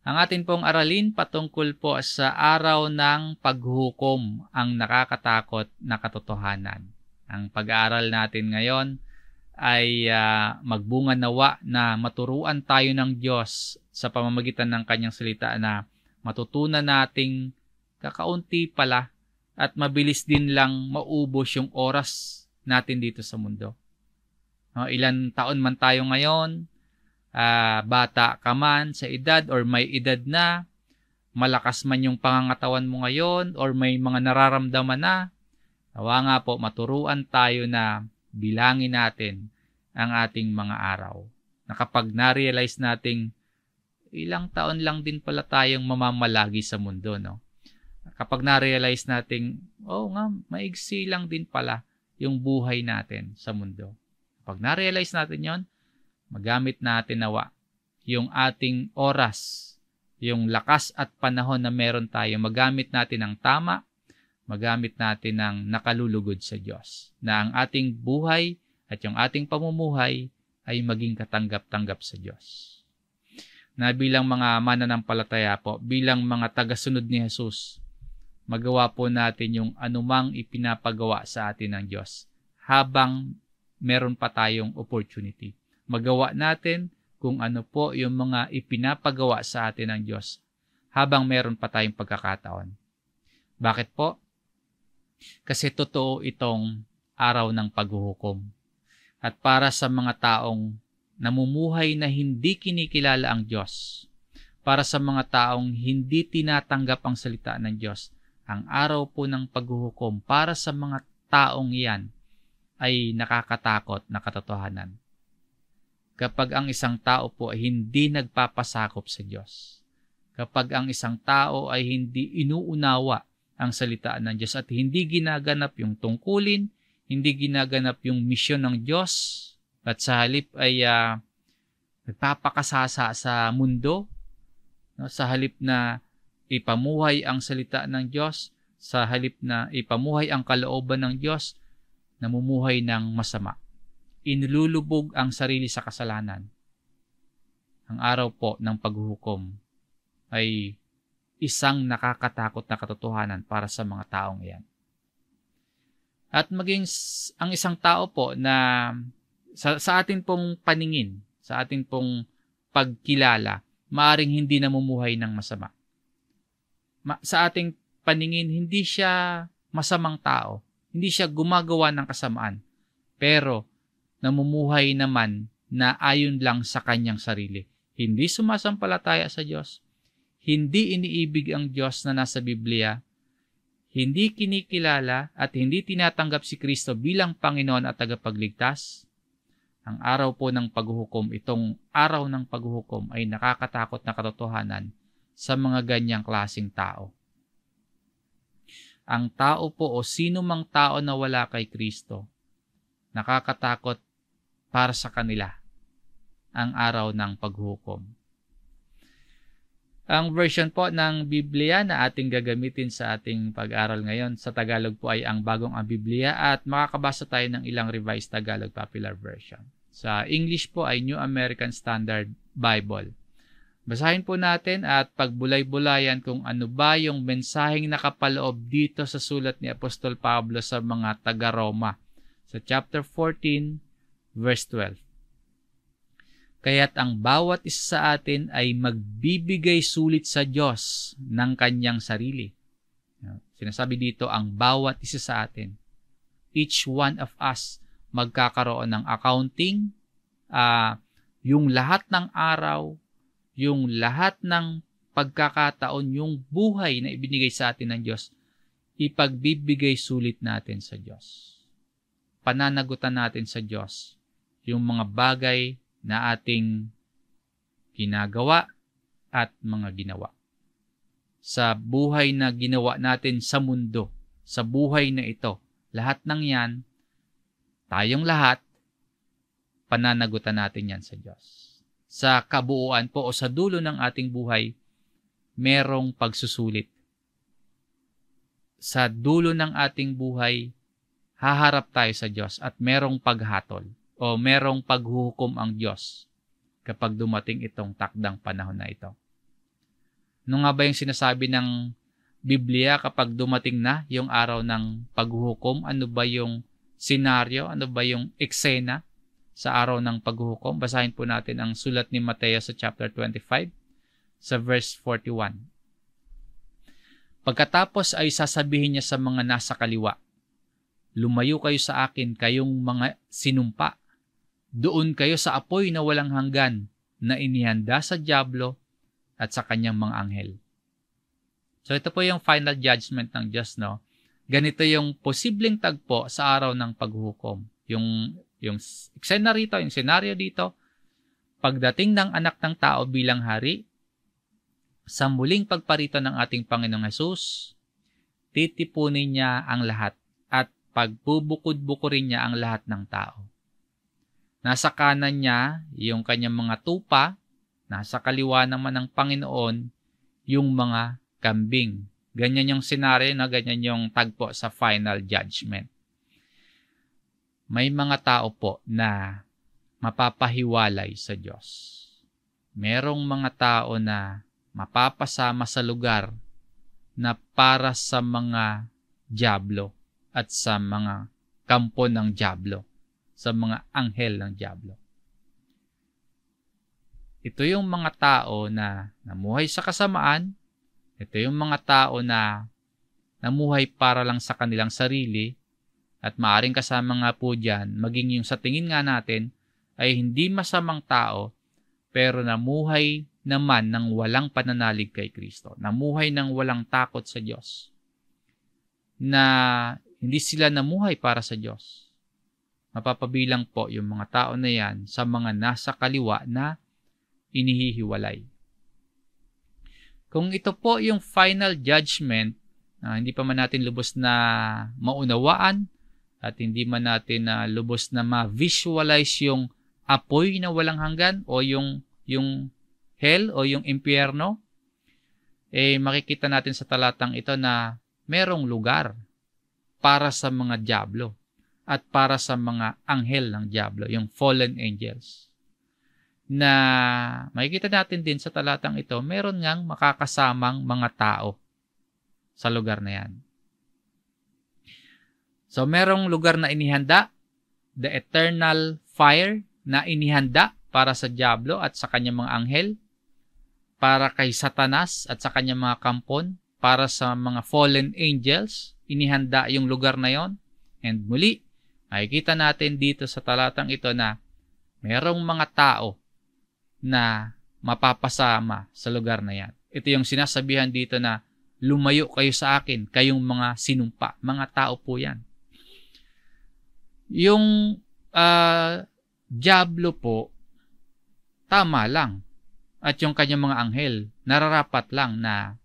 Ang atin pong aralin patungkol po sa araw ng paghuhukom, ang nakakatakot na katotohanan. Ang pag-aaral natin ngayon ay magbunga nawa na maturuan tayo ng Diyos sa pamamagitan ng Kanyang salita na matutunan nating kakaunti pala at mabilis din lang maubos yung oras natin dito sa mundo. Ilan taon man tayo ngayon, bata ka man sa edad or may edad na, malakas man yung pangangatawan mo ngayon or may mga nararamdaman na, nawa nga po maturuan tayo na bilangin natin ang ating mga araw. Na kapag na-realize nating ilang taon lang din pala tayong mamamalagi sa mundo, no? Kapag na-realize nating, maigsi lang din pala yung buhay natin sa mundo. Kapag na-realize natin yon, magamit natin nawa yung ating oras, yung lakas at panahon na meron tayo, magamit natin ng tama, magamit natin ng nakalulugod sa Diyos. Na ang ating buhay at yung ating pamumuhay ay maging katanggap-tanggap sa Diyos. Na bilang mga mananampalataya po, bilang mga tagasunod ni Jesus, magawa po natin yung anumang ipinapagawa sa atin ng Diyos habang meron pa tayong opportunity. Magawa natin kung ano po yung mga ipinapagawa sa atin ng Diyos habang meron pa tayong pagkakataon. Bakit po? Kasi totoo itong araw ng paghuhukom. At para sa mga taong namumuhay na hindi kinikilala ang Diyos, para sa mga taong hindi tinatanggap ang salita ng Diyos, ang araw po ng paghuhukom para sa mga taong iyan ay nakakatakot na katotohanan. Kapag ang isang tao po ay hindi nagpapasakop sa Diyos, kapag ang isang tao ay hindi inuunawa ang salita ng Diyos at hindi ginaganap yung tungkulin, hindi ginaganap yung misyon ng Diyos, at sa halip ay nagpapakasasa sa mundo, no? Sa halip na ipamuhay ang salita ng Diyos, sa halip na ipamuhay ang kalooban ng Diyos, namumuhay ng masama. Inilulubog ang sarili sa kasalanan. Ang araw po ng paghuhukom ay isang nakakatakot na katotohanan para sa mga taong iyan. At maging ang isang tao po na sa atin pong paningin, sa atin pong pagkilala, maaring hindi namumuhay ng masama. Sa ating paningin, hindi siya masamang tao. Hindi siya gumagawa ng kasamaan. Pero namumuhay naman na ayon lang sa kanyang sarili. Hindi sumasampalataya sa Diyos. Hindi iniibig ang Diyos na nasa Biblia. Hindi kinikilala at hindi tinatanggap si Kristo bilang Panginoon at tagapagligtas. Ang araw po ng paghuhukom, itong araw ng paghuhukom ay nakakatakot na katotohanan sa mga ganyang klaseng tao. Ang tao po o sino mang tao na wala kay Kristo, nakakatakot para sa kanila ang araw ng paghuhukom. Ang version po ng Biblia na ating gagamitin sa ating pag-aral ngayon sa Tagalog po ay ang Bagong ang Biblia at makakabasa tayo ng ilang Revised Tagalog Popular Version. Sa English po ay New American Standard Bible. Basahin po natin at pagbulay-bulayan kung ano ba yung mensaheng nakapaloob dito sa sulat ni Apostol Pablo sa mga taga-Roma sa chapter 14, verse 12. Kaya't ang bawat isa sa atin ay magbibigay sulit sa Diyos ng kanyang sarili. Sinasabi dito ang bawat isa sa atin. Each one of us magkakaroon ng accounting, yung lahat ng araw, yung lahat ng pagkakataon, yung buhay na ibinigay sa atin ng Diyos, ipagbibigay sulit natin sa Diyos. Pananagutan natin sa Diyos yung mga bagay na ating ginagawa at mga ginawa. Sa buhay na ginawa natin sa mundo, sa buhay na ito, lahat ng yan, tayong lahat, pananagutan natin yan sa Diyos. Sa kabuuan po o sa dulo ng ating buhay, merong pagsusulit. Sa dulo ng ating buhay, haharap tayo sa Diyos at merong paghatol o merong paghuhukom ang Diyos kapag dumating itong takdang panahon na ito. Ano nga ba yung sinasabi ng Biblia kapag dumating na yung araw ng paghuhukom? Ano ba yung senaryo? Ano ba yung eksena sa araw ng paghuhukom? Basahin po natin ang sulat ni Mateo sa chapter 25 sa verse 41. Pagkatapos ay sasabihin niya sa mga nasa kaliwa, lumayo kayo sa akin, kayong mga sinumpa. Doon kayo sa apoy na walang hanggan na inihanda sa dyablo at sa kanyang mga anghel. So ito po yung final judgment ng Diyos, no? Ganito yung posibleng tagpo sa araw ng paghuhukom. Yung eksena rito, yung senaryo dito, pagdating ng anak ng tao bilang hari, sa muling pagparito ng ating Panginoong Hesus, titipunin niya ang lahat at pagbubukod-bukurin niya ang lahat ng tao. Nasa kanan niya yung kanyang mga tupa, nasa kaliwa naman ng Panginoon yung mga kambing. Ganyan yung senaryo na ganyan yung tagpo sa final judgment. May mga tao po na mapapahiwalay sa Diyos. Merong mga tao na mapapasama sa lugar na para sa mga dyablo at sa mga kampo ng dyablo, sa mga anghel ng dyablo. Ito yung mga tao na namuhay sa kasamaan. Ito yung mga tao na namuhay para lang sa kanilang sarili at maaring kasama nga po dyan, maging yung sa tingin nga natin ay hindi masamang tao pero namuhay naman ng walang pananalig kay Kristo. Namuhay ng walang takot sa Diyos. Na hindi sila namuhay para sa Diyos. Mapapabilang po yung mga tao na yan sa mga nasa kaliwa na inihihiwalay. Kung ito po yung final judgment, hindi pa man natin lubos na maunawaan at hindi man natin lubos na ma-visualize yung apoy na walang hanggan o yung hell o yung impyerno, makikita natin sa talatang ito na merong lugar para sa mga dyablo at para sa mga anghel ng dyablo, yung fallen angels. Na makikita natin din sa talatang ito, meron ngang makakasamang mga tao sa lugar na yan. So, merong lugar na inihanda, the eternal fire na inihanda para sa dyablo at sa kanyang mga anghel, para kay Satanas at sa kanyang mga kampon, para sa mga fallen angels, inihanda yung lugar na yon. And muli, makikita natin dito sa talatang ito na merong mga tao na mapapasama sa lugar na yan. Ito yung sinasabihan dito na lumayo kayo sa akin, kayong mga sinumpa. Mga tao po yan. Yung dyablo po, tama lang. At yung kanyang mga anghel, nararapat lang na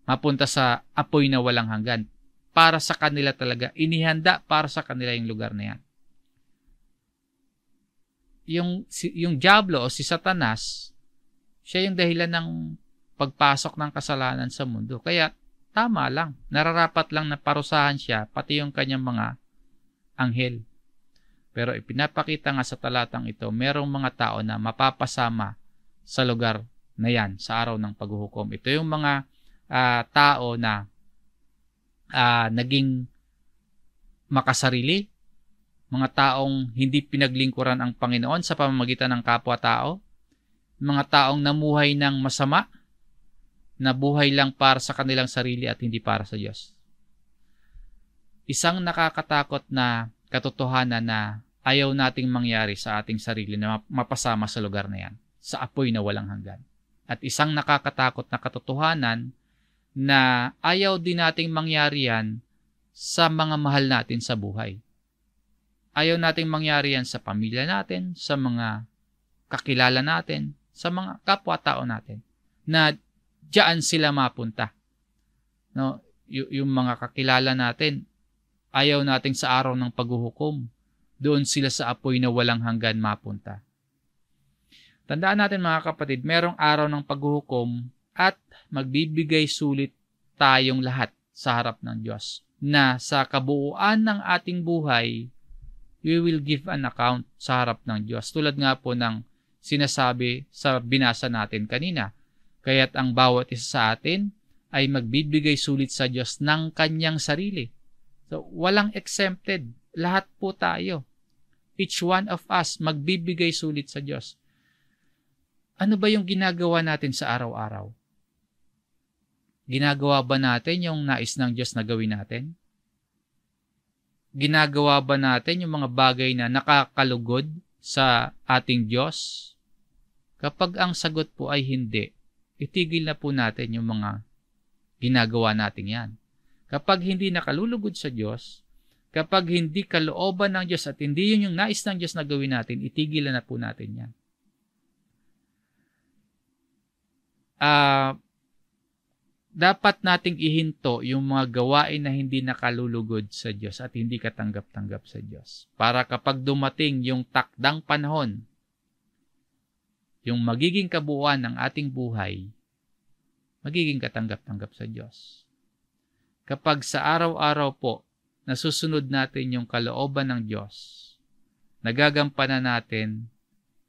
mapunta sa apoy na walang hanggan. Para sa kanila talaga, inihanda para sa kanila yung lugar na yan. Yung dyablo o si Satanas, siya yung dahilan ng pagpasok ng kasalanan sa mundo. Kaya tama lang, nararapat lang na parusahan siya, pati yung kanyang mga anghel. Pero ipinapakita nga sa talatang ito, merong mga tao na mapapasama sa lugar na yan, sa araw ng paghuhukom. Ito yung mga tao na naging makasarili, mga taong hindi pinaglingkuran ang Panginoon sa pamamagitan ng kapwa-tao, mga taong namuhay ng masama, na buhay lang para sa kanilang sarili at hindi para sa Diyos. Isang nakakatakot na katotohanan na ayaw nating mangyari sa ating sarili na mapasama sa lugar na yan, sa apoy na walang hanggan. At isang nakakatakot na katotohanan na ayaw din nating mangyari yan sa mga mahal natin sa buhay. Ayaw nating mangyari yan sa pamilya natin, sa mga kakilala natin, sa mga kapwa-tao natin, na diyan sila mapunta. No, yung mga kakilala natin, ayaw nating sa araw ng paghuhukom, doon sila sa apoy na walang hanggan mapunta. Tandaan natin mga kapatid, merong araw ng paghuhukom at magbibigay sulit tayong lahat sa harap ng Diyos, na sa kabuuan ng ating buhay, we will give an account sa harap ng Diyos. Tulad nga po ng sinasabi sa binasa natin kanina. Kaya't ang bawat isa sa atin ay magbibigay sulit sa Diyos ng kanyang sarili. So, walang exempted. Lahat po tayo. Each one of us magbibigay sulit sa Diyos. Ano ba yung ginagawa natin sa araw-araw? Ginagawa ba natin yung nais ng Diyos na gawin natin? Ginagawa ba natin yung mga bagay na nakakalugod sa ating Diyos? Kapag ang sagot po ay hindi, itigil na po natin yung mga ginagawa natin yan. Kapag hindi nakalulugod sa Diyos, kapag hindi kalooban ng Diyos at hindi yun yung nais ng Diyos na gawin natin, itigil na po natin yan. Dapat nating ihinto yung mga gawain na hindi nakalulugod sa Diyos at hindi katanggap-tanggap sa Diyos. Para kapag dumating yung takdang panahon, yung magiging kabuuan ng ating buhay, magiging katanggap-tanggap sa Diyos. Kapag sa araw-araw po, nasusunod natin yung kalooban ng Diyos, nagagampanan natin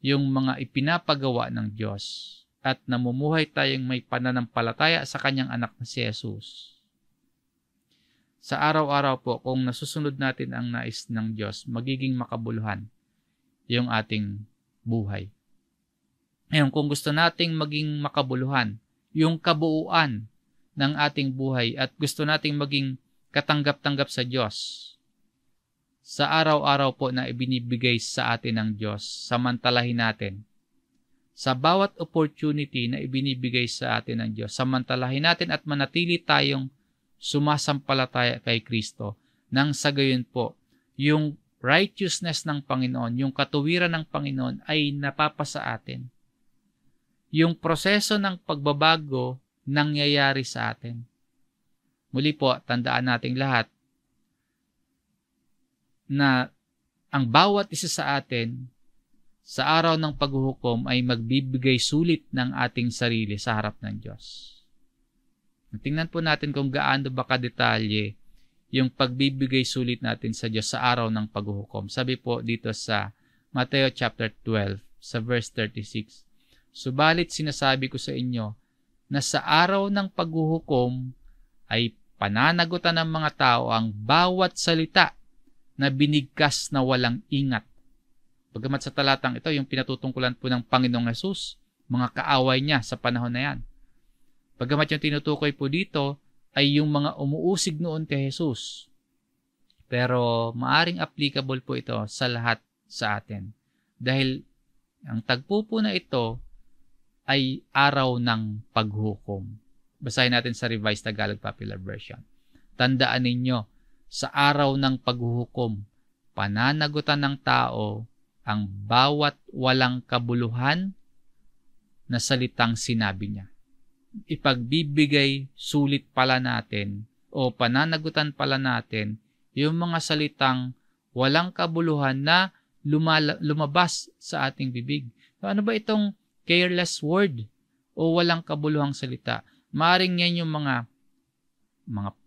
yung mga ipinapagawa ng Diyos, at namumuhay tayong may pananampalataya sa kanyang anak na si Jesus. Sa araw-araw po, kung nasusunod natin ang nais ng Diyos, magiging makabuluhan yung ating buhay. Ngayon, kung gusto nating maging makabuluhan, yung kabuuan ng ating buhay at gusto nating maging katanggap-tanggap sa Diyos, sa araw-araw po na ibinibigay sa atin ng Diyos, samantalahin natin. Sa bawat opportunity na ibinibigay sa atin ng Diyos, samantalahin natin at manatili tayong sumasampalataya kay Kristo. Nang sa gayon po, yung righteousness ng Panginoon, yung katuwiran ng Panginoon ay napapasa atin. Yung proseso ng pagbabago nangyayari sa atin. Muli po, tandaan nating lahat na ang bawat isa sa atin sa araw ng paghuhukom ay magbibigay sulit ng ating sarili sa harap ng Diyos. Tingnan po natin kung gaano ba kadetalye yung pagbibigay sulit natin sa Diyos sa araw ng paghuhukom. Sabi po dito sa Mateo chapter 12 sa verse 36, "Subalit sinasabi ko sa inyo na sa araw ng paghuhukom ay pananagutan ng mga tao ang bawat salita na binigkas na walang ingat." Bagamat sa talatang ito, yung pinatutungkulan po ng Panginoong Hesus, mga kaaway niya sa panahon na yan. Bagamat yung tinutukoy po dito ay yung mga umuusig noon kay Hesus. Pero maaring applicable po ito sa lahat sa atin. Dahil ang tagpo po na ito ay araw ng paghukom. Basahin natin sa Revised Tagalog Popular Version. "Tandaan ninyo, sa araw ng paghuhukom, pananagutan ng tao ang bawat walang kabuluhan na salitang sinabi niya." Ipagbibigay sulit pala natin o pananagutan pala natin yung mga salitang walang kabuluhan na lumabas sa ating bibig. Ano ba itong careless word o walang kabuluhang salita? Maaring yan yung mga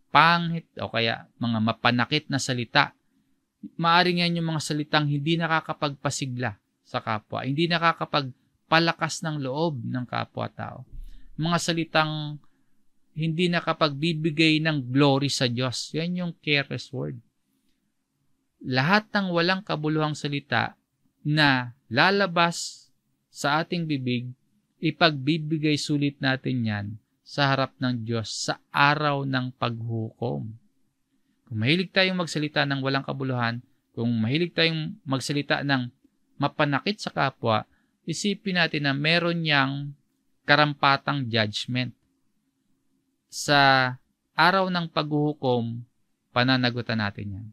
pangit o kaya mga mapanakit na salita. Maaring yan yung mga salitang hindi nakakapagpasigla sa kapwa, hindi nakakapagpalakas ng loob ng kapwa-tao. Mga salitang hindi nakapagbibigay ng glory sa Diyos. Yan yung careless word. Lahat ng walang kabuluhang salita na lalabas sa ating bibig, ipagbibigay sulit natin yan sa harap ng Diyos sa araw ng paghukom. Kung mahilig tayong magsalita ng walang kabuluhan, kung mahilig tayong magsalita ng mapanakit sa kapwa, isipin natin na meron niyang karampatang judgment. Sa araw ng paghuhukom, pananagutan natin yan.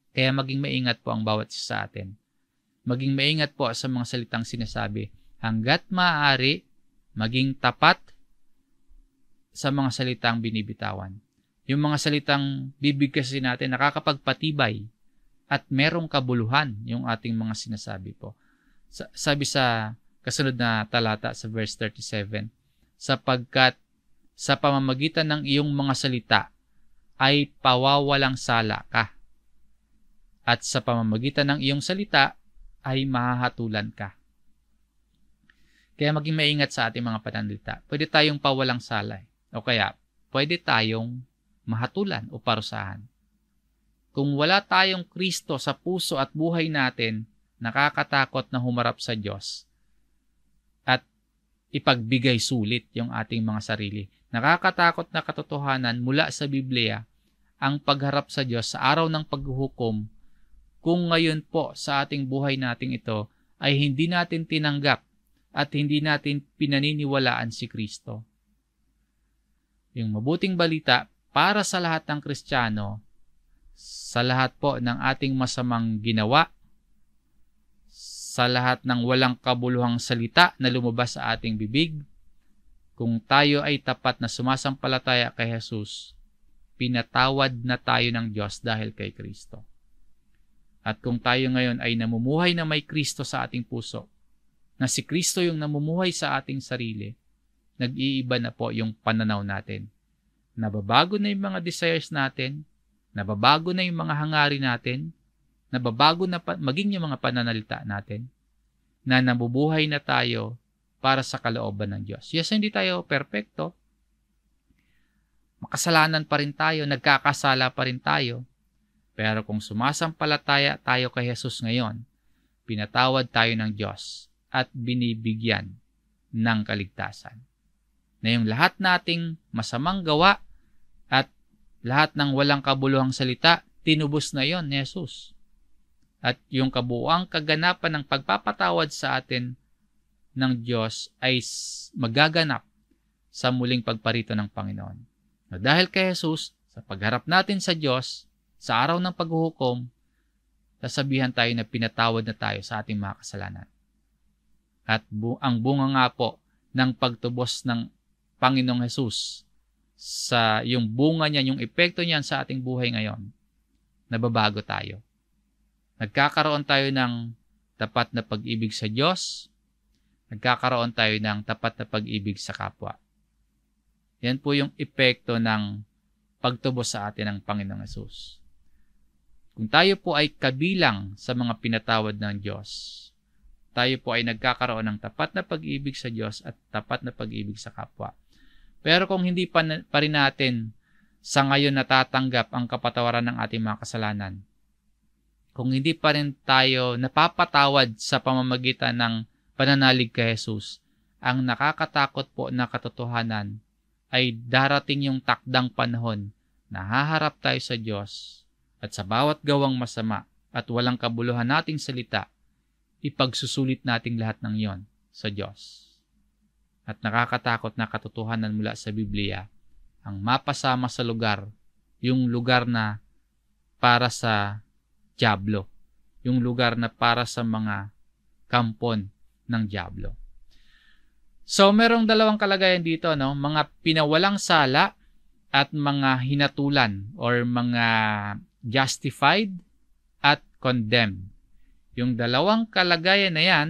Kaya maging maingat po ang bawat isa sa atin. Maging maingat po sa mga salitang sinasabi. Hanggat maaari, maging tapat sa mga salitang binibitawan. Yung mga salitang bibig kasi natin nakakapagpatibay at merong kabuluhan yung ating mga sinasabi po. Sabi sa kasunod na talata sa verse 37, "Sapagkat sa pamamagitan ng iyong mga salita ay pawawalang sala ka, at sa pamamagitan ng iyong salita ay mahahatulan ka." Kaya maging maingat sa ating mga pananalita. Pwede tayong pawalang sala o kaya pwede tayong mahatulan o parusahan. Kung wala tayong Kristo sa puso at buhay natin, nakakatakot na humarap sa Diyos at ipagbigay sulit yung ating mga sarili. Nakakatakot na katotohanan mula sa Biblia ang pagharap sa Diyos sa araw ng paghuhukom kung ngayon po sa ating buhay nating ito ay hindi natin tinanggap at hindi natin pinaniniwalaan si Kristo. Yung mabuting balita para sa lahat ng Kristiyano, sa lahat po ng ating masamang ginawa, sa lahat ng walang kabuluhang salita na lumabas sa ating bibig, kung tayo ay tapat na sumasampalataya kay Jesus, pinatawad na tayo ng Diyos dahil kay Kristo. At kung tayo ngayon ay namumuhay na may Kristo sa ating puso, na si Kristo yung namumuhay sa ating sarili, nag-iiba na po yung pananaw natin. Nababago na yung mga desires natin, nababago na yung mga hangarin natin, nababago na maging yung mga pananalita natin, na nabubuhay na tayo para sa kalooban ng Diyos. Yes, hindi tayo perfecto. Makasalanan pa rin tayo, nagkakasala pa rin tayo. Pero kung sumasampalataya tayo kay Jesus ngayon, pinatawad tayo ng Diyos at binibigyan ng kaligtasan. Na yung lahat nating masamang gawa at lahat ng walang kabuluhang salita, tinubos na yon ni Jesus. At yung kabuuang kaganapan ng pagpapatawad sa atin ng Diyos ay magaganap sa muling pagparito ng Panginoon. Na dahil kay Jesus, sa pagharap natin sa Diyos, sa araw ng paghuhukom, sasabihan tayo na pinatawad na tayo sa ating mga kasalanan. At ang bunga nga po ng pagtubos ng Panginoong Jesus sa yung bunga niya, yung epekto niyan sa ating buhay ngayon, nababago tayo. Nagkakaroon tayo ng tapat na pag-ibig sa Diyos, nagkakaroon tayo ng tapat na pag-ibig sa kapwa. Yan po yung epekto ng pagtubos sa atin ng Panginoong Jesus. Kung tayo po ay kabilang sa mga pinatawad ng Diyos, tayo po ay nagkakaroon ng tapat na pag-ibig sa Diyos at tapat na pag-ibig sa kapwa. Pero kung hindi pa rin natin sa ngayon natatanggap ang kapatawaran ng ating mga kasalanan, kung hindi pa rin tayo napapatawad sa pamamagitan ng pananalig kay Jesus, ang nakakatakot po na katotohanan ay darating yung takdang panahon na haharap tayo sa Diyos at sa bawat gawang masama at walang kabuluhan nating salita, ipagsusulit nating lahat ng yon sa Diyos. At nakakatakot na katotohanan mula sa Biblia, ang mapasama sa lugar, yung lugar na para sa dyablo, yung lugar na para sa mga kampon ng dyablo. So, merong dalawang kalagayan dito, no? Mga pinawalang sala at mga hinatulan or mga justified at condemned. Yung dalawang kalagayan na yan,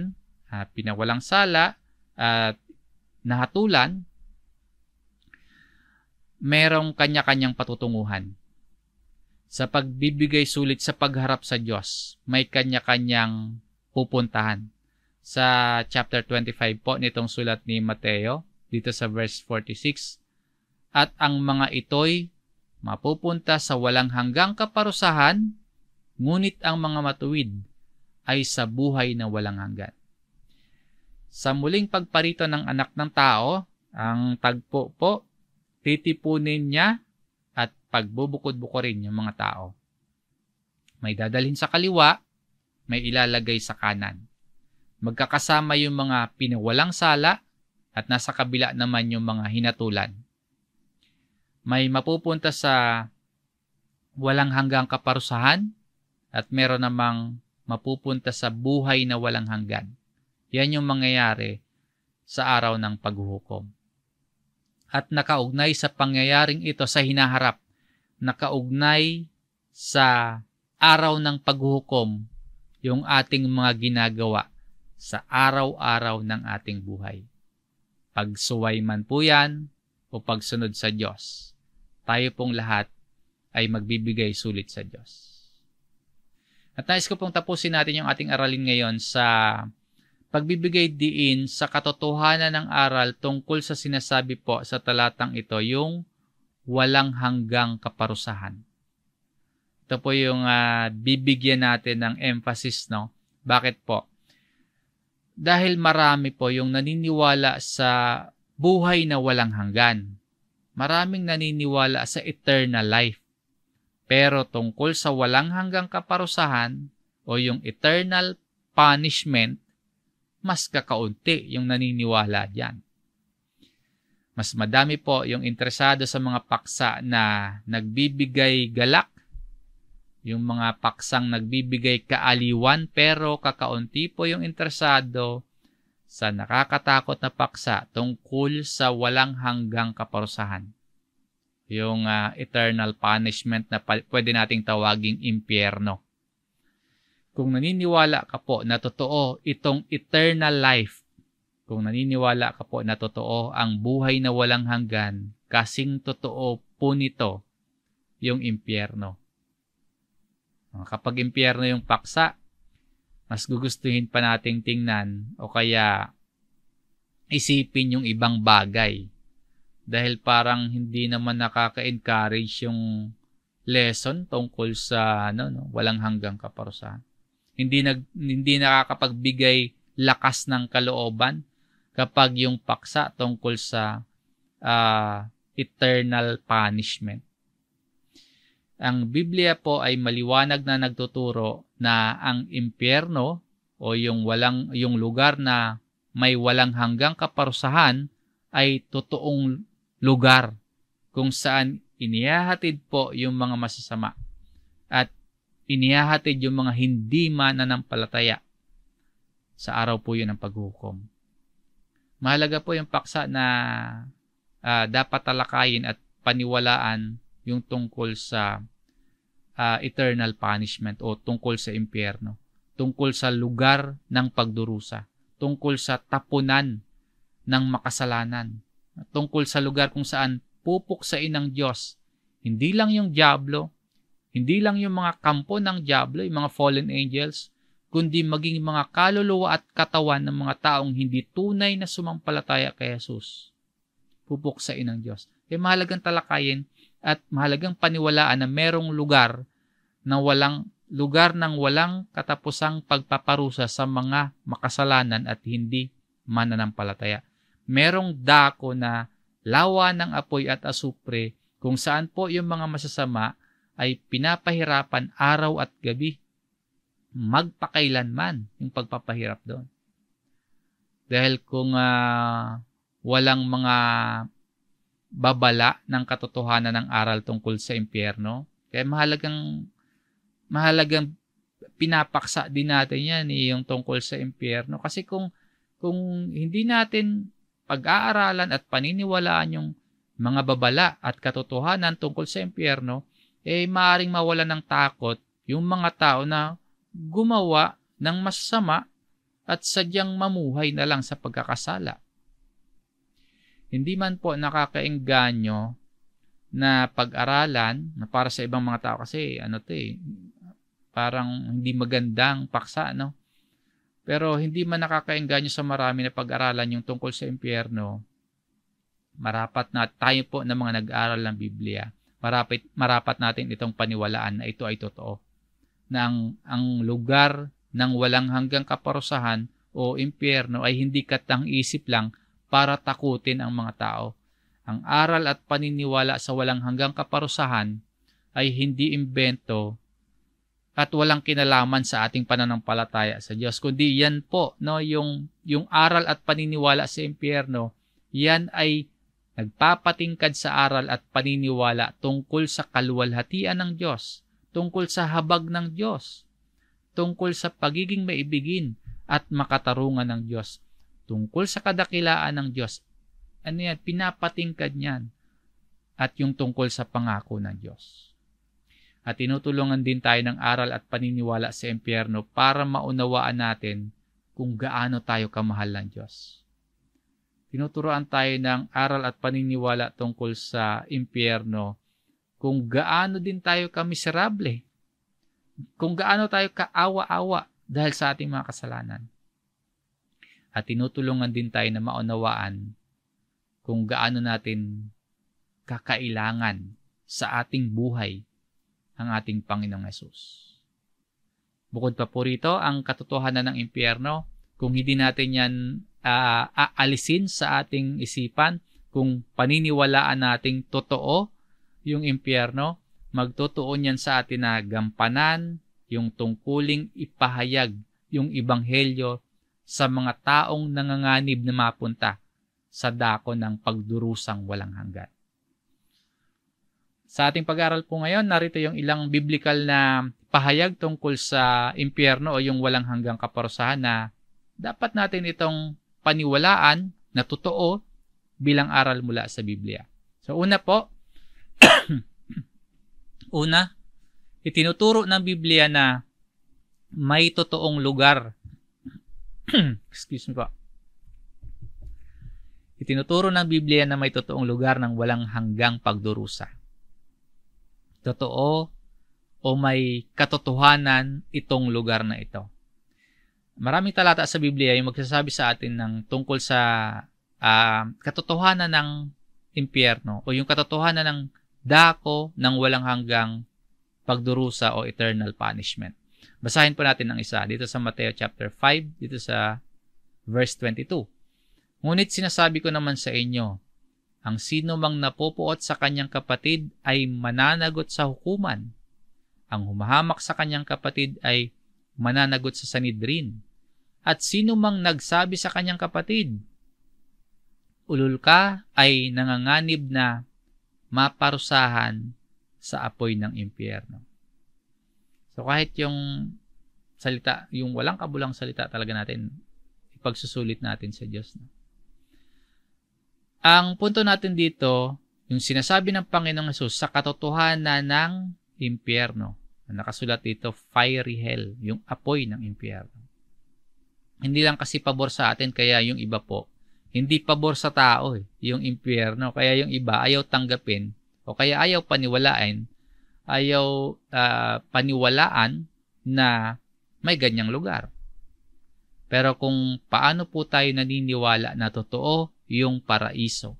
pinawalang sala at nahatulan, merong kanya-kanyang patutunguhan. Sa pagbibigay sulit sa pagharap sa Diyos, may kanya-kanyang pupuntahan. Sa chapter 25 po nitong sulat ni Mateo, dito sa verse 46, at ang mga ito'y mapupunta sa walang hanggang kaparusahan, ngunit ang mga matuwid ay sa buhay na walang hanggan. Sa muling pagparito ng anak ng tao, ang tagpo po, titipunin niya at pagbubukod-bukurin yung mga tao. May dadalhin sa kaliwa, may ilalagay sa kanan. Magkakasama yung mga pinawalang sala at nasa kabila naman yung mga hinatulan. May mapupunta sa walang hanggang kaparusahan at meron namang mapupunta sa buhay na walang hanggan. Yan yung mangyayari sa araw ng paghuhukom. At nakaugnay sa pangyayaring ito sa hinaharap, nakaugnay sa araw ng paghuhukom yung ating mga ginagawa sa araw-araw ng ating buhay. Pagsuway man po yan o pagsunod sa Diyos, tayo pong lahat ay magbibigay sulit sa Diyos. At nais ko pong tapusin natin yung ating aralin ngayon sa pagbibigay diin sa katotohanan ng aral tungkol sa sinasabi po sa talatang ito, yung walang hanggang kaparusahan. Ito po yung bibigyan natin ng emphasis, no? Bakit po? Dahil marami po yung naniniwala sa buhay na walang hanggan. Maraming naniniwala sa eternal life. Pero tungkol sa walang hanggang kaparusahan o yung eternal punishment, mas kakaunti yung naniniwala diyan. Mas madami po yung interesado sa mga paksa na nagbibigay galak, yung mga paksang nagbibigay kaaliwan, pero kakaunti po yung interesado sa nakakatakot na paksa tungkol sa walang hanggang kaparusahan. Yung eternal punishment na pwede nating tawaging impyerno. Kung naniniwala ka po na totoo itong eternal life, kung naniniwala ka po na totoo ang buhay na walang hanggan, kasing totoo po nito yung impyerno. Kapag impyerno yung paksa, mas gugustuhin pa nating tingnan o kaya isipin yung ibang bagay. Dahil parang hindi naman nakaka-encourage yung lesson tungkol sa walang hanggang kaparusahan. Hindi nakakapagbigay lakas ng kalooban kapag yung paksa tungkol sa eternal punishment. Ang Biblia po ay maliwanag na nagtuturo na ang impyerno o yung lugar na may walang hanggang kaparusahan ay totoong lugar kung saan inihahatid po yung mga masasama at inihahatid yung mga hindi mananampalataya sa araw po yun ng paghukom. Mahalaga po yung paksa na dapat talakayin at paniwalaan yung tungkol sa eternal punishment o tungkol sa impyerno, tungkol sa lugar ng pagdurusa, tungkol sa tapunan ng makasalanan, tungkol sa lugar kung saan pupuksain ng Diyos. Hindi lang yung dyablo, hindi lang yung mga kampo ng dyablo, yung mga fallen angels, kundi maging mga kaluluwa at katawan ng mga taong hindi tunay na sumampalataya kay Jesus. Pupuksain ng Diyos. Kaya mahalagang talakayin at mahalagang paniwalaan na merong lugar ng walang katapusang pagpaparusa sa mga makasalanan at hindi mananampalataya. Merong dako na lawa ng apoy at asupre kung saan po yung mga masasama ay pinapahirapan araw at gabi. Magpakailanman yung pagpapahirap doon. Dahil kung walang mga babala ng katotohanan ng aral tungkol sa impyerno, kaya mahalagang pinapaksa din natin yan yung tungkol sa impyerno. Kasi kung hindi natin pag-aaralan at paniniwalaan yung mga babala at katotohanan tungkol sa impyerno, maaaring mawalan ng takot yung mga tao na gumawa ng masama at sadyang mamuhay na lang sa pagkakasala. Hindi man po nakakaengganyo na pag-aralan na para sa ibang mga tao kasi parang hindi magandang paksa, no? Pero hindi man nakakaengganyo sa marami na pag-aralan yung tungkol sa impyerno. Marapat na tayo po na mga nag-aaral ng Biblia. Marapat natin itong paniwalaan na ito ay totoo. Na ang lugar ng walang hanggang kaparusahan o impyerno ay hindi katang-isip lang para takutin ang mga tao. Ang aral at paniniwala sa walang hanggang kaparusahan ay hindi imbento at walang kinalaman sa ating pananampalataya sa Diyos. Kundi yan po, yung aral at paniniwala sa impyerno, yan ay nagpapatingkad sa aral at paniniwala tungkol sa kaluwalhatian ng Diyos, tungkol sa habag ng Diyos, tungkol sa pagiging maibigin at makatarungan ng Diyos, tungkol sa kadakilaan ng Diyos. Pinapatingkad niyan. At yung tungkol sa pangako ng Diyos. At tinutulungan din tayo ng aral at paniniwala sa impyerno para maunawaan natin kung gaano tayo kamahal ng Diyos. Tinuturoan tayo ng aral at paniniwala tungkol sa impyerno kung gaano din tayo kamiserable, kung gaano tayo kaawa-awa dahil sa ating mga kasalanan. at tinutulungan din tayo na maunawaan kung gaano natin kakailangan sa ating buhay ang ating Panginoong Hesus. Bukod pa po rito, ang katotohanan ng impyerno, kung hindi natin yan aalisin sa ating isipan, kung paniniwalaan nating totoo yung impyerno, magtutuon yan sa atin na gampanan yung tungkuling ipahayag yung ebanghelyo sa mga taong nanganganib na mapunta sa dako ng pagdurusang walang hanggan. Sa ating pag-aaral po ngayon, narito yung ilang biblical na pahayag tungkol sa impyerno o yung walang hanggang kaparusahan na dapat natin itong paniwalaan na totoo bilang aral mula sa Biblia. So una po, itinuturo ng Biblia na may totoong lugar. Excuse me po. Itinuturo ng Biblia na may totoong lugar ng walang hanggang pagdurusa. Totoo o may katotohanan itong lugar na ito. Maraming talata sa Biblia yung magsasabi sa atin ng tungkol sa katotohanan ng impyerno o yung katotohanan ng dako ng walang hanggang pagdurusa o eternal punishment. Basahin po natin ang isa dito sa Mateo chapter 5, dito sa verse 22. Ngunit sinasabi ko naman sa inyo, ang sino mang napupuot sa kanyang kapatid ay mananagot sa hukuman. Ang humahamak sa kanyang kapatid ay mananagot sa Sanhedrin. At sino mang nagsabi sa kanyang kapatid, ulul ka, ay nanganganib na maparusahan sa apoy ng impyerno. So kahit yung salita, yung walang kabulang salita talaga natin, ipagsusulit natin sa Diyos. Ang punto natin dito, yung sinasabi ng Panginoong Hesus sa katotohanan ng impyerno. Nakasulat dito, fiery hell, yung apoy ng impyerno. Hindi lang kasi pabor sa atin, kaya yung iba po, hindi pabor sa tao, yung impyerno. Kaya yung iba ayaw tanggapin, o kaya ayaw paniwalaan, paniwalaan na may ganyang lugar. Pero kung paano po tayo naniniwala na totoo yung paraiso,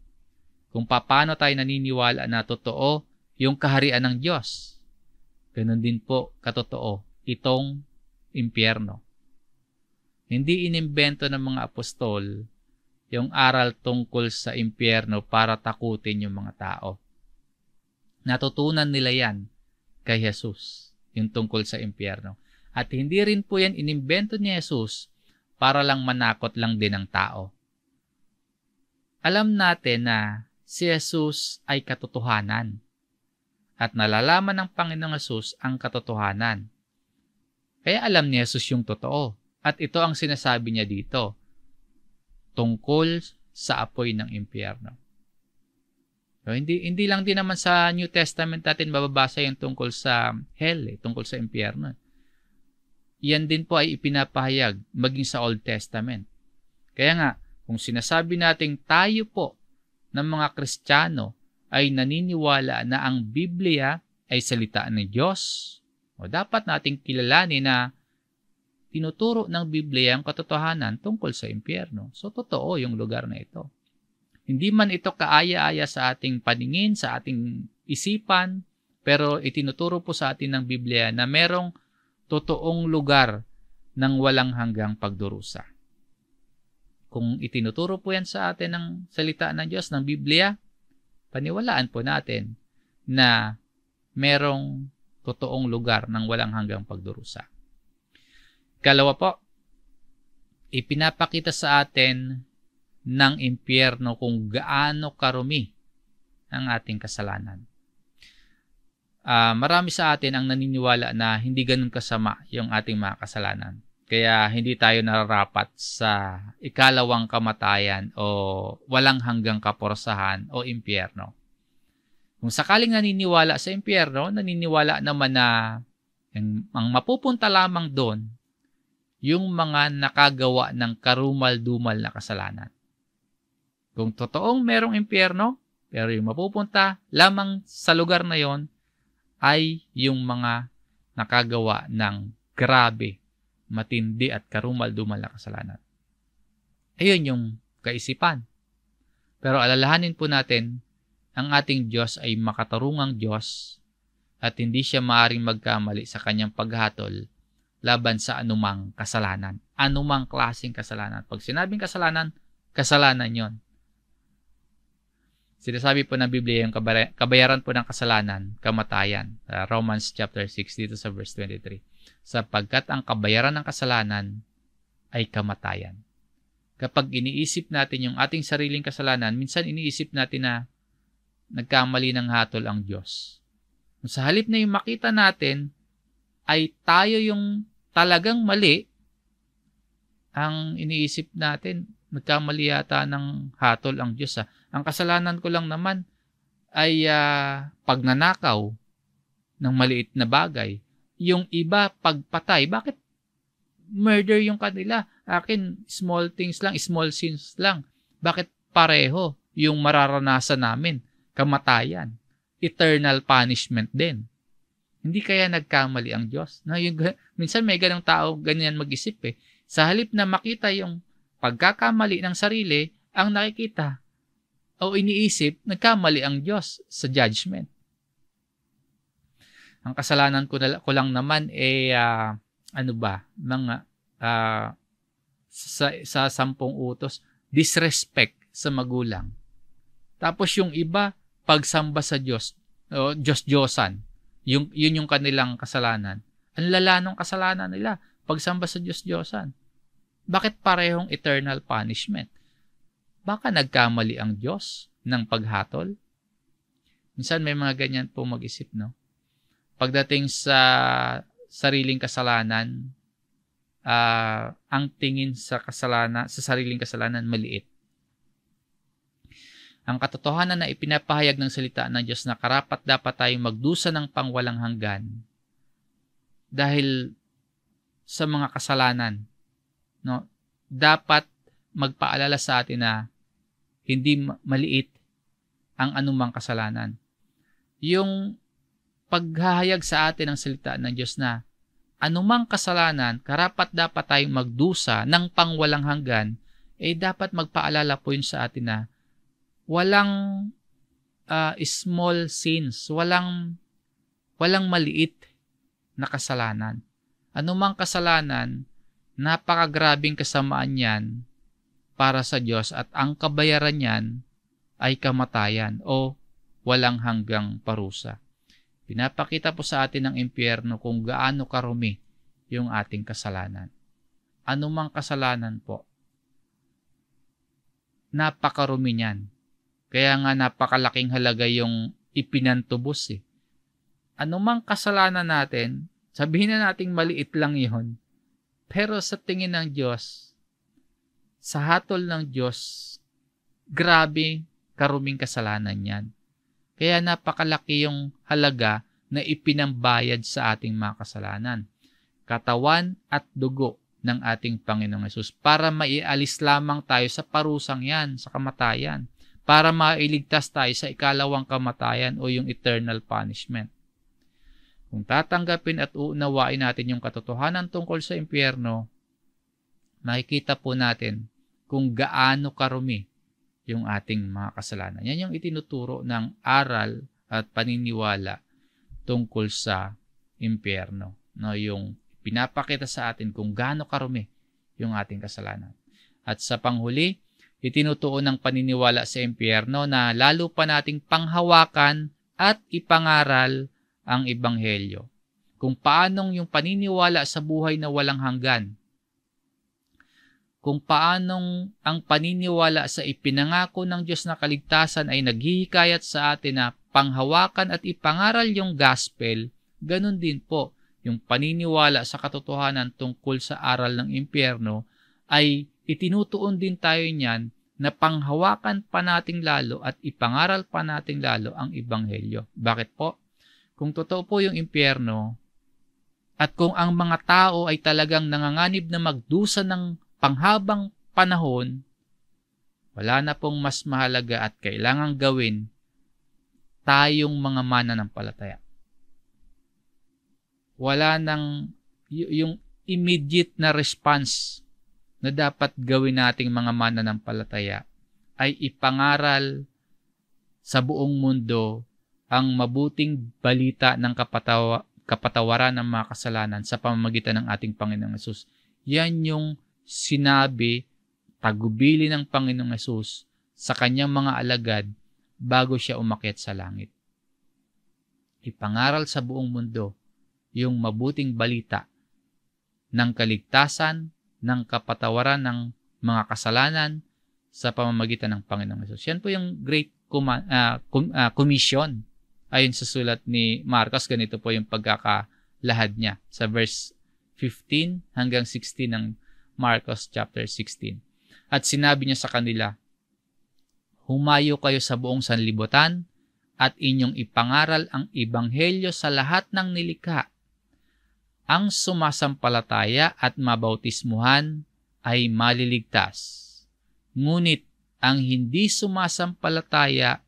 kung paano tayo naniniwala na totoo yung kaharian ng Diyos, ganun din po katotoo itong impyerno. Hindi inimbento ng mga apostol yung aral tungkol sa impyerno para takutin yung mga tao. Natutunan nila yan kay Jesus, yung tungkol sa impyerno. At hindi rin po yan inimbento ni Jesus para lang manakot lang din ng tao. Alam natin na si Jesus ay katotohanan at nalalaman ng Panginoong Jesus ang katotohanan. Kaya alam ni Jesus yung totoo at ito ang sinasabi niya dito tungkol sa apoy ng impyerno. So, hindi lang din naman sa New Testament natin mababasa yung tungkol sa hell, tungkol sa impyerno. Yan din po ay ipinapahayag maging sa Old Testament. Kaya nga, kung sinasabi nating tayo po ng mga Kristiyano ay naniniwala na ang Biblia ay salita ng Diyos, o dapat nating kilalanin na tinuturo ng Biblia ang katotohanan tungkol sa impyerno. So, totoo yung lugar na ito. Hindi man ito kaaya-aya sa ating paningin, sa ating isipan, pero itinuturo po sa atin ng Biblia na merong totoong lugar ng walang hanggang pagdurusa. Kung itinuturo po yan sa atin ng salita ng Diyos, ng Biblia, paniwalaan po natin na merong totoong lugar ng walang hanggang pagdurusa. Ikalawa po, ipinapakita sa atin ng impyerno kung gaano karumi ang ating kasalanan. Marami sa atin ang naniniwala na hindi ganun kasama yung ating mga kasalanan. Kaya hindi tayo nararapat sa ikalawang kamatayan o walang hanggang kaporsahan o impyerno. Kung sakaling naniniwala sa impyerno, naniniwala naman na ang mapupunta lamang doon yung mga nakagawa ng karumal-dumal na kasalanan. Kung totoong merong impyerno, pero yung mapupunta lamang sa lugar na yon ay yung mga nakagawa ng grabe, matindi at karumal-dumal na kasalanan. Ayun yung kaisipan. Pero alalahanin po natin, ang ating Diyos ay makatarungang Diyos at hindi siya maaaring magkamali sa kanyang paghatol laban sa anumang kasalanan. Anumang klaseng kasalanan. Pag sinabing kasalanan, kasalanan yon. Sinasabi po ng Biblia yung kabayaran po ng kasalanan, kamatayan. Romans chapter 6 dito sa verse 23. Sapagkat ang kabayaran ng kasalanan ay kamatayan. Kapag iniisip natin yung ating sariling kasalanan, minsan iniisip natin na nagkamali ng hatol ang Diyos. Sa halip na yung makita natin ay tayo yung talagang mali, ang iniisip natin, nagkamali yata ng hatol ang Diyos. Ang kasalanan ko lang naman ay pagnanakaw ng maliit na bagay. Yung iba, pagpatay. Bakit murder yung kanila? Akin, small things lang, small sins lang. Bakit pareho yung mararanasan namin? Kamatayan. Eternal punishment din. Hindi kaya nagkamali ang Diyos? No, minsan may ganang tao, ganyan mag-isip eh. Sa halip na makita yung pagkakamali ng sarili, ang nakikita o iniisip, nagkamali ang Diyos sa judgment. Ang kasalanan ko lang naman sa 10 utos, disrespect sa magulang. Tapos yung iba, pagsamba sa Diyos, o Diyos-Diyosan, yun yung kanilang kasalanan. Ang lala ng kasalanan nila, pagsamba sa Diyos-Diyosan. Bakit parehong eternal punishment? Baka nagkamali ang Diyos ng paghatol? Minsan may mga ganyan po mag-isip, no? Pagdating sa sariling kasalanan, ang tingin sa sariling kasalanan maliit. Ang katotohanan na ipinapahayag ng salita ng Diyos na karapat dapat tayong magdusa ng pangwalang hanggan dahil sa mga kasalanan, no? Dapat magpaalala sa atin na hindi maliit ang anumang kasalanan. Yung paghahayag sa atin ng salita ng Diyos na anumang kasalanan, karapat dapat tayong magdusa ng pangwalang hanggan, dapat magpaalala po yun sa atin na walang small sins, walang maliit na kasalanan. Anumang kasalanan, napakagrabing kasamaan yan para sa Diyos at ang kabayaran niyan ay kamatayan o walang hanggang parusa. Pinapakita po sa atin ng impyerno kung gaano karumi yung ating kasalanan. Anumang kasalanan po, napakarumi niyan. Kaya nga napakalaking halaga yung ipinantubos eh. Anumang kasalanan natin, sabihin na nating maliit lang yun, pero sa tingin ng Diyos, sa hatol ng Diyos, grabe karuming kasalanan yan. Kaya napakalaki yung halaga na ipinambayad sa ating mga kasalanan. Katawan at dugo ng ating Panginoong Hesus para maialis lamang tayo sa parusang yan, sa kamatayan. Para mailigtas tayo sa ikalawang kamatayan o yung eternal punishment. Kung tatanggapin at uunawain natin yung katotohanan tungkol sa impyerno, makikita po natin kung gaano karumi yung ating mga kasalanan. Yan yung itinuturo ng aral at paniniwala tungkol sa impyerno. No, yung pinapakita sa atin kung gaano karumi yung ating kasalanan. At sa panghuli, itinutuon ng paniniwala sa impyerno na lalo pa nating panghawakan at ipangaral ang ebanghelyo. Kung paanong yung paniniwala sa buhay na walang hanggan, kung paanong ang paniniwala sa ipinangako ng Diyos na kaligtasan ay naghihikayat sa atin na panghawakan at ipangaral yung gospel, ganun din po yung paniniwala sa katotohanan tungkol sa aral ng impyerno ay itinutuon din tayo niyan na panghawakan pa nating lalo at ipangaral pa nating lalo ang ebanghelyo. Bakit po? Kung totoo po yung impyerno at kung ang mga tao ay talagang nanganganib na magdusa ng panghabang panahon, wala na pong mas mahalaga at kailangang gawin tayong mga mananampalataya. Wala nang yung immediate na response na dapat gawin nating mga mananampalataya ay ipangaral sa buong mundo ang mabuting balita ng kapatawaran ng mga kasalanan sa pamamagitan ng ating Panginoong Hesus. Yan yung sinabi, tagubili ng Panginoong Hesus sa kanyang mga alagad bago siya umakyat sa langit. Ipangaral sa buong mundo yung mabuting balita ng kaligtasan, ng kapatawaran ng mga kasalanan sa pamamagitan ng Panginoong Hesus. Yan po yung Great Commission. Ayon sa sulat ni Marcos, ganito po yung pagkakalahad niya sa verse 15 hanggang 16 ng Marcos chapter 16. At sinabi niya sa kanila, humayo kayo sa buong sanlibutan at inyong ipangaral ang ebanghelyo sa lahat ng nilikha. Ang sumasampalataya at mabautismuhan ay maliligtas. Ngunit ang hindi sumasampalataya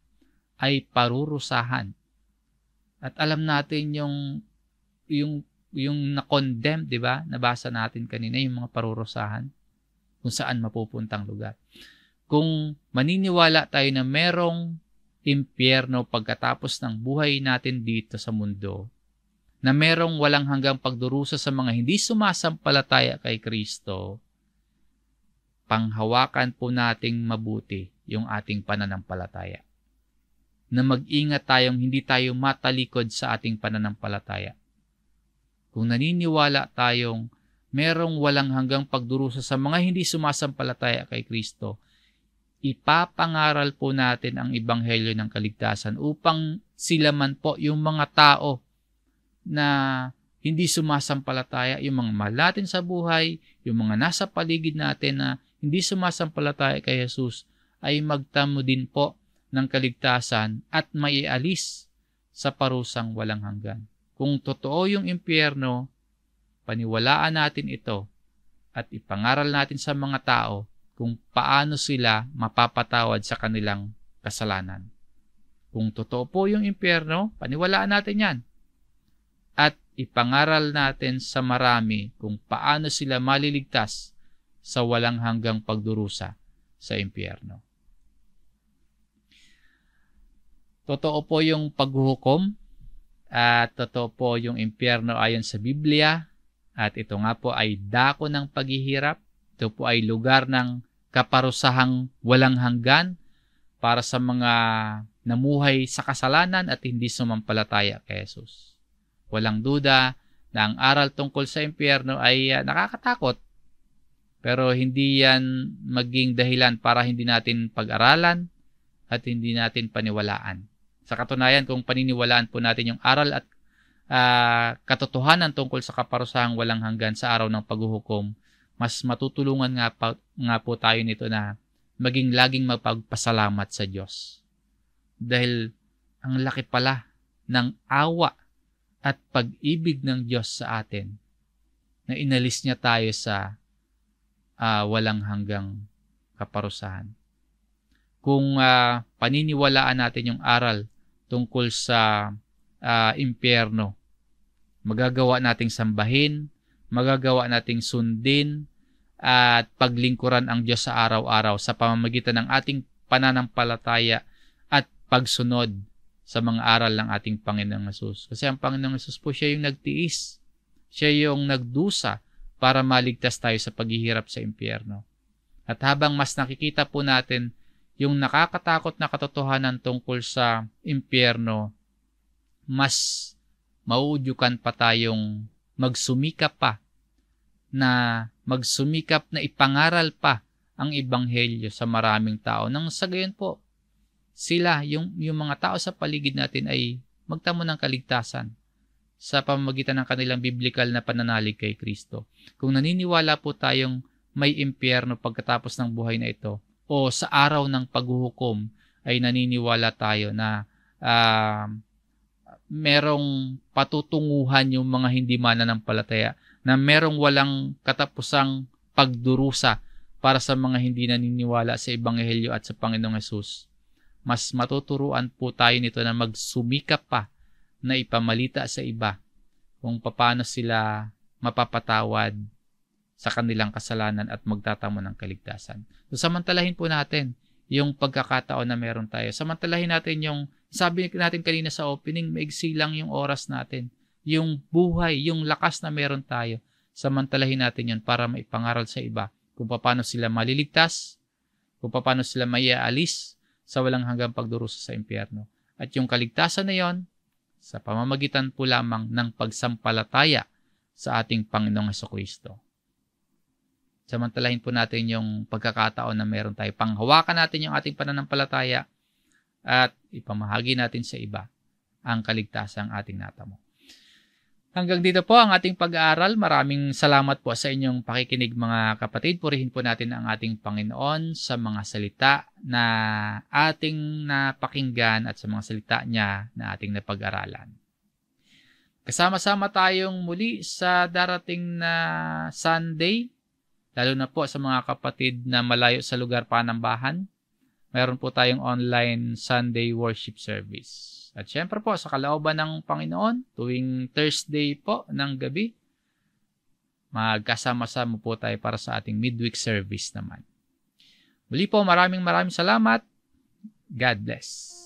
ay parurusahan. At alam natin yung na-condemn, di ba? Nabasa natin kanina yung mga parurusahan kung saan mapupuntang lugar. Kung maniniwala tayo na merong impyerno pagkatapos ng buhay natin dito sa mundo, na merong walang hanggang pagdurusa sa mga hindi sumasampalataya kay Kristo, panghawakan po nating mabuti yung ating pananampalataya. Na mag-ingat tayong hindi tayo matalikod sa ating pananampalataya. Kung naniniwala tayong merong walang hanggang pagdurusa sa mga hindi sumasampalataya kay Kristo, ipapangaral po natin ang ebanghelyo ng kaligtasan upang sila man po yung mga tao na hindi sumasampalataya, yung mga mahal natin sa buhay, yung mga nasa paligid natin na hindi sumasampalataya kay Jesus, ay magtamo din po ng kaligtasan at maialis sa parusang walang hanggan. Kung totoo yung impyerno, paniwalaan natin ito at ipangaral natin sa mga tao kung paano sila mapapatawad sa kanilang kasalanan. Kung totoo po yung impyerno, paniwalaan natin yan. At ipangaral natin sa marami kung paano sila maliligtas sa walang hanggang pagdurusa sa impyerno. Totoo po yung paghuhukom at totoo po yung impyerno ayon sa Biblia at ito nga po ay dako ng paghihirap. Ito po ay lugar ng kaparusahang walang hanggan para sa mga namuhay sa kasalanan at hindi sumampalataya kay Jesus. Walang duda na ang aral tungkol sa impyerno ay nakakatakot, pero hindi yan maging dahilan para hindi natin pag-aralan at hindi natin paniwalaan. Sa katunayan, kung paniniwalaan po natin yung aral at katotohanan tungkol sa kaparusahang walang hanggan sa araw ng paghuhukom, mas matutulungan nga po tayo nito na maging laging mapagpasalamat sa Diyos. Dahil ang laki pala ng awa at pag-ibig ng Diyos sa atin na inalis niya tayo sa walang hanggang kaparusahan. Kung paniniwalaan natin yung aral tungkol sa impyerno, magagawa nating sambahin, magagawa nating sundin at paglingkuran ang Diyos sa araw-araw sa pamamagitan ng ating pananampalataya at pagsunod sa mga aral ng ating Panginoong Hesus. Kasi ang Panginoong Hesus po, siya yung nagtiis. Siya yung nagdusa para maligtas tayo sa paghihirap sa impyerno. At habang mas nakikita po natin yung nakakatakot na katotohanan tungkol sa impyerno, mas mauudyukan pa tayong magsumikap na ipangaral pa ang ebanghelyo sa maraming tao. Nang sa gayon po, sila, yung mga tao sa paligid natin ay magtamo ng kaligtasan sa pamamagitan ng kanilang biblikal na pananalig kay Kristo. Kung naniniwala po tayong may impyerno pagkatapos ng buhay na ito, o sa araw ng paghuhukom, ay naniniwala tayo na merong patutunguhan yung mga hindi mananampalataya, na merong walang katapusang pagdurusa para sa mga hindi naniniwala sa ebanghelyo at sa Panginoong Hesus. Mas matuturuan po tayo nito na magsumikap pa na ipamalita sa iba kung paano sila mapapatawad sa kanilang kasalanan at magtatamo ng kaligtasan. So, samantalahin po natin yung pagkakataon na meron tayo. Samantalahin natin yung, sabi natin kanina sa opening, maigsi lang yung oras natin. Yung buhay, yung lakas na meron tayo. Samantalahin natin yun para maipangaral sa iba kung paano sila maliligtas, kung paano sila maiaalis sa walang hanggang pagdurusa sa impyerno. At yung kaligtasan na yon, sa pamamagitan po lamang ng pagsampalataya sa ating Panginoong Hesukristo. Samantalahin po natin yung pagkakataon na meron tayo. Panghawakan natin yung ating pananampalataya at ipamahagi natin sa iba ang kaligtasang ating natamo. Hanggang dito po ang ating pag-aaral. Maraming salamat po sa inyong pakikinig mga kapatid. Purihin po natin ang ating Panginoon sa mga salita na ating napakinggan at sa mga salita niya na ating napag-aralan. Kasama-sama tayong muli sa darating na Sunday, lalo na po sa mga kapatid na malayo sa lugar panambahan. Meron po tayong online Sunday worship service. At syempre po, sa kalooban ng Panginoon, tuwing Thursday po ng gabi, magkasama-sama po tayo para sa ating midweek service naman. Muli po, maraming salamat. God bless.